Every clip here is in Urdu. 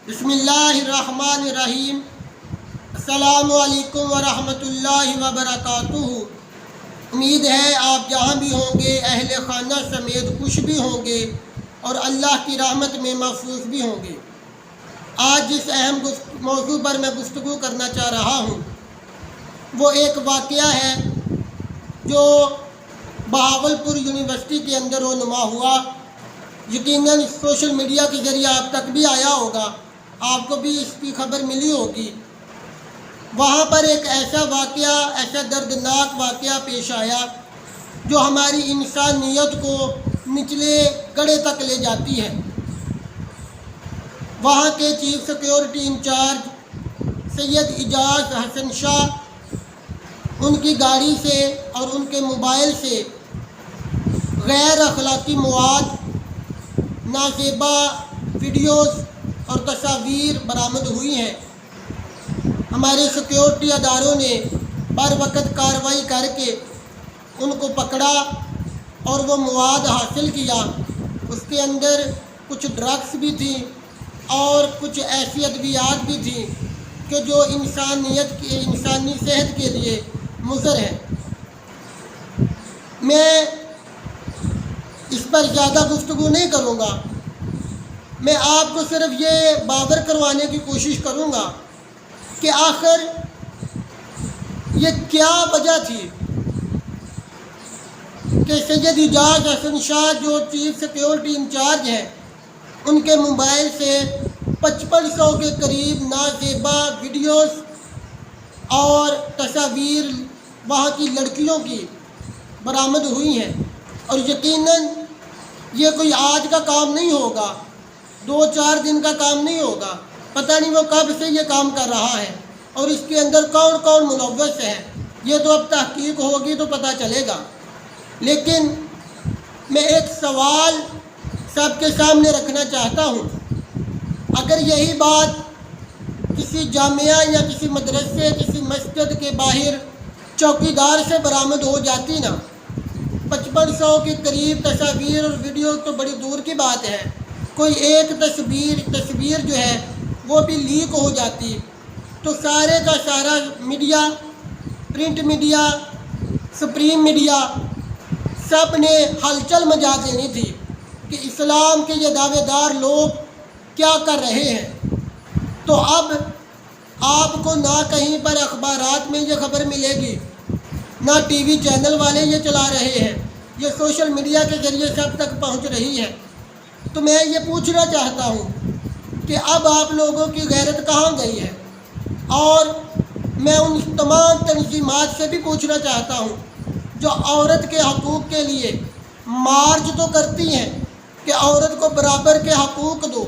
بسم اللہ الرحمن الرحیم۔ السلام علیکم ورحمۃ اللہ وبرکاتہ۔ امید ہے آپ جہاں بھی ہوں گے اہل خانہ سمیت خوش بھی ہوں گے اور اللہ کی رحمت میں محفوظ بھی ہوں گے۔ آج جس اہم موضوع پر میں گفتگو کرنا چاہ رہا ہوں وہ ایک واقعہ ہے جو بہاولپور یونیورسٹی کے اندر رونما ہوا۔ یقیناً سوشل میڈیا کے ذریعے آپ تک بھی آیا ہوگا، آپ کو بھی اس کی خبر ملی ہوگی۔ وہاں پر ایک ایسا واقعہ، ایسا دردناک واقعہ پیش آیا جو ہماری انسانیت کو نچلے گڑھے تک لے جاتی ہے۔ وہاں کے چیف سیکیورٹی انچارج سید اعجاز حسن شاہ، ان کی گاڑی سے اور ان کے موبائل سے غیر اخلاقی مواد، نازیبا ویڈیوز اور تصاویر برآمد ہوئی ہیں۔ ہمارے سیکیورٹی اداروں نے بر وقت کارروائی کر کے ان کو پکڑا اور وہ مواد حاصل کیا۔ اس کے اندر کچھ ڈرگس بھی تھیں اور کچھ ایسی ادویات بھی تھیں کہ جو انسانی صحت کے لیے مضر ہے۔ میں اس پر زیادہ گفتگو نہیں کروں گا، میں آپ کو صرف یہ باور کروانے کی کوشش کروں گا کہ آخر یہ کیا وجہ تھی کہ سید اعجاز حسن شاہ جو چیف سیکیورٹی انچارج ہیں، ان کے موبائل سے 5500 کے قریب نازیبا ویڈیوز اور تصاویر وہاں کی لڑکیوں کی برآمد ہوئی ہیں۔ اور یقیناً یہ کوئی آج کا کام نہیں ہوگا، 2-4 دن کا کام نہیں ہوگا، پتہ نہیں وہ کب سے یہ کام کر رہا ہے اور اس کے اندر کون کون ملوث ہے، یہ تو اب تحقیق ہوگی تو پتہ چلے گا۔ لیکن میں ایک سوال سب کے سامنے رکھنا چاہتا ہوں، اگر یہی بات کسی جامعہ یا کسی مدرسے، کسی مسجد کے باہر چوکیدار سے برآمد ہو جاتی نا، 5500 کے قریب تصاویر اور ویڈیو تو بڑی دور کی بات ہے، کوئی ایک تصویر جو ہے وہ بھی لیک ہو جاتی تو سارے کا سارا media, print media, supreme media سب نے ہلچل مچا دینی تھی کہ اسلام کے یہ دعوے دار لوگ کیا کر رہے ہیں۔ تو اب آپ کو نہ کہیں پر اخبارات میں یہ خبر ملے گی، نہ ٹی وی چینل والے یہ چلا رہے ہیں، یہ سوشل میڈیا کے ذریعے سب تک پہنچ رہی ہے۔ تو میں یہ پوچھنا چاہتا ہوں کہ اب آپ لوگوں کی غیرت کہاں گئی ہے؟ اور میں ان تمام تنظیمات سے بھی پوچھنا چاہتا ہوں جو عورت کے حقوق کے لیے مارچ تو کرتی ہیں کہ عورت کو برابر کے حقوق دو،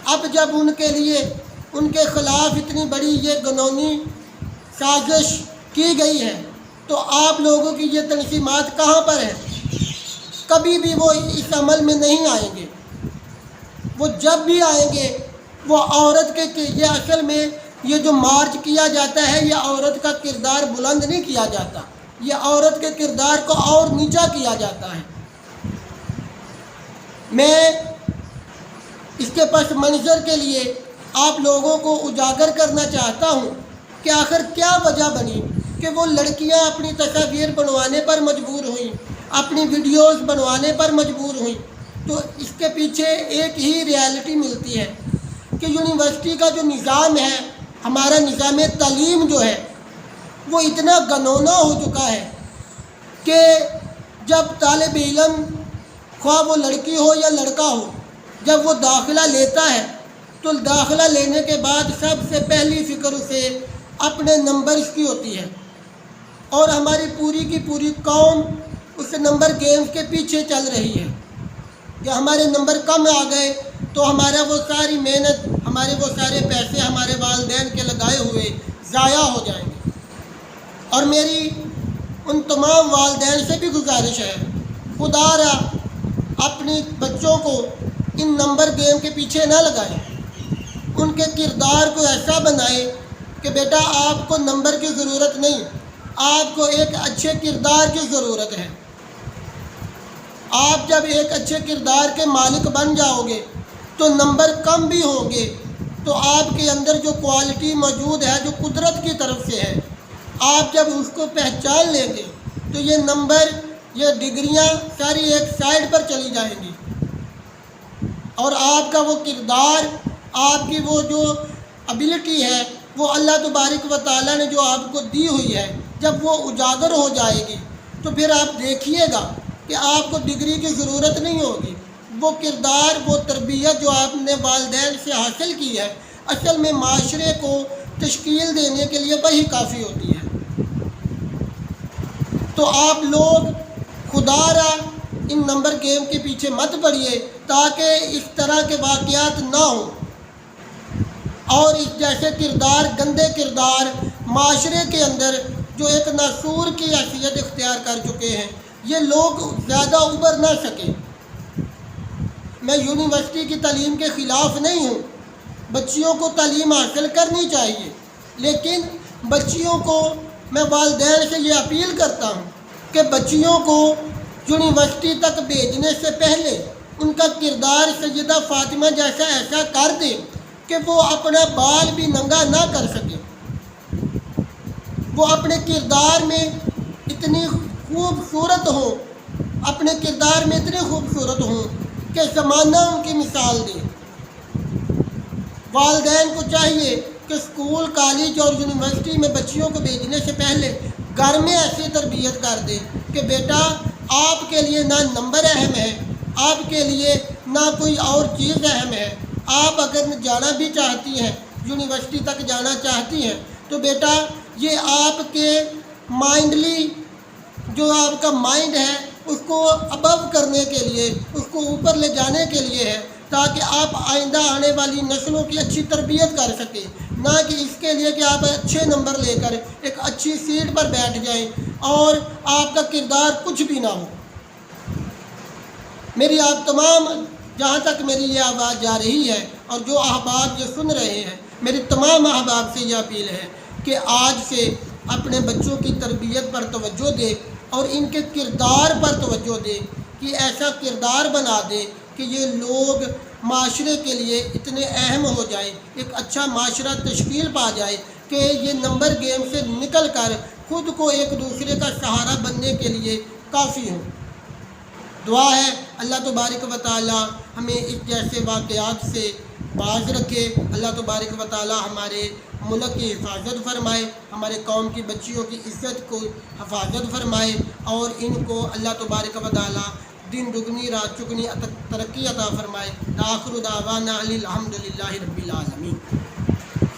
اب جب ان کے لیے، ان کے خلاف اتنی بڑی یہ گنونی سازش کی گئی ہے تو آپ لوگوں کی یہ تنظیمات کہاں پر ہیں؟ کبھی بھی وہ اس عمل میں نہیں آئیں گے۔ وہ جب بھی آئیں گے وہ عورت کے یہ اصل میں یہ جو مارچ کیا جاتا ہے، یہ عورت کا کردار بلند نہیں کیا جاتا، یہ عورت کے کردار کو اور نیچا کیا جاتا ہے۔ میں اس کے پس منظر کے لیے آپ لوگوں کو اجاگر کرنا چاہتا ہوں کہ آخر کیا وجہ بنی کہ وہ لڑکیاں اپنی تصاویر بنوانے پر مجبور ہوئیں، اپنی ویڈیوز بنوانے پر مجبور ہوئیں۔ تو اس کے پیچھے ایک ہی ریالٹی ملتی ہے کہ یونیورسٹی کا جو نظام ہے، ہمارا نظام تعلیم جو ہے وہ اتنا گنونا ہو چکا ہے کہ جب طالب علم، خواہ وہ لڑکی ہو یا لڑکا ہو، جب وہ داخلہ لیتا ہے تو داخلہ لینے کے بعد سب سے پہلی فکر اسے اپنے نمبرز کی ہوتی ہے، اور ہماری پوری کی پوری قوم اس نمبر گیم کے پیچھے چل رہی ہے کہ ہمارے نمبر کم آ گئے تو ہمارا وہ ساری محنت، ہمارے وہ سارے پیسے ہمارے والدین کے لگائے ہوئے ضائع ہو جائیں گے۔ اور میری ان تمام والدین سے بھی گزارش ہے، خدا را اپنی بچوں کو ان نمبر گیم کے پیچھے نہ لگائیں، ان کے کردار کو ایسا بنائیں کہ بیٹا آپ کو نمبر کی ضرورت نہیں، آپ کو ایک اچھے کردار کی ضرورت ہے۔ آپ جب ایک اچھے کردار کے مالک بن جاؤ گے تو نمبر کم بھی ہوں گے تو آپ کے اندر جو کوالٹی موجود ہے جو قدرت کی طرف سے ہے، آپ جب اس کو پہچان لیں گے تو یہ نمبر، یہ ڈگریاں ساری ایک سائڈ پر چلی جائیں گی، اور آپ کا وہ کردار، آپ کی وہ جو ابیلٹی ہے، وہ اللہ تبارک و تعالیٰ نے جو آپ کو دی ہوئی ہے، جب وہ اجاگر ہو جائے گی تو پھر آپ دیکھیے گا کہ آپ کو ڈگری کی ضرورت نہیں ہوگی۔ وہ کردار، وہ تربیت جو آپ نے والدین سے حاصل کی ہے، اصل میں معاشرے کو تشکیل دینے کے لیے وہی کافی ہوتی ہے۔ تو آپ لوگ خدا را ان نمبر گیم کے پیچھے مت پڑیے تاکہ اس طرح کے واقعات نہ ہوں، اور اس جیسے کردار، گندے کردار معاشرے کے اندر جو ایک ناسور کی حیثیت اختیار کر چکے ہیں، یہ لوگ زیادہ ابھر نہ سکیں۔ میں یونیورسٹی کی تعلیم کے خلاف نہیں ہوں، بچیوں کو تعلیم حاصل کرنی چاہیے، لیکن بچیوں کو میں والدین سے یہ اپیل کرتا ہوں کہ بچیوں کو یونیورسٹی تک بھیجنے سے پہلے ان کا کردار سیدہ فاطمہ جیسا ایسا کر دیں کہ وہ اپنا بال بھی ننگا نہ کر سکیں، وہ اپنے کردار میں اتنی خوبصورت ہوں، اپنے کردار میں اتنے خوبصورت ہوں کہ زمانہ ان کی مثال دے۔ والدین کو چاہیے کہ اسکول، کالج اور یونیورسٹی میں بچیوں کو بھیجنے سے پہلے گھر میں ایسی تربیت کر دے کہ بیٹا، آپ کے لیے نہ نمبر اہم ہے، آپ کے لیے نہ کوئی اور چیز اہم ہے۔ آپ اگر جانا بھی چاہتی ہیں، یونیورسٹی تک جانا چاہتی ہیں، تو بیٹا یہ آپ کے مائنڈلی جو آپ کا مائنڈ ہے اس کو ابو کرنے کے لیے، اس کو اوپر لے جانے کے لیے ہے، تاکہ آپ آئندہ آنے والی نسلوں کی اچھی تربیت کر سکیں، نہ کہ اس کے لیے کہ آپ اچھے نمبر لے کر ایک اچھی سیٹ پر بیٹھ جائیں اور آپ کا کردار کچھ بھی نہ ہو۔ میری آپ تمام، جہاں تک میری یہ آواز جا رہی ہے اور جو احباب یہ سن رہے ہیں، میری تمام احباب سے یہ اپیل ہے کہ آج سے اپنے بچوں کی تربیت پر توجہ دے اور ان کے کردار پر توجہ دے کہ ایسا کردار بنا دے کہ یہ لوگ معاشرے کے لیے اتنے اہم ہو جائیں، ایک اچھا معاشرہ تشکیل پا جائے کہ یہ نمبر گیم سے نکل کر خود کو ایک دوسرے کا سہارا بننے کے لیے کافی ہوں۔ دعا ہے اللہ تبارک و تعالی ہمیں اس جیسے واقعات سے باز رکھے، اللہ تبارک و تعالی ہمارے ملک کی حفاظت فرمائے، ہمارے قوم کی بچیوں کی عزت کو حفاظت فرمائے، اور ان کو اللہ تبارک و تعالی دن دگنی رات چگنی ترقی عطا فرمائے۔ آخر دعوانا الحمدللہ رب العالمین۔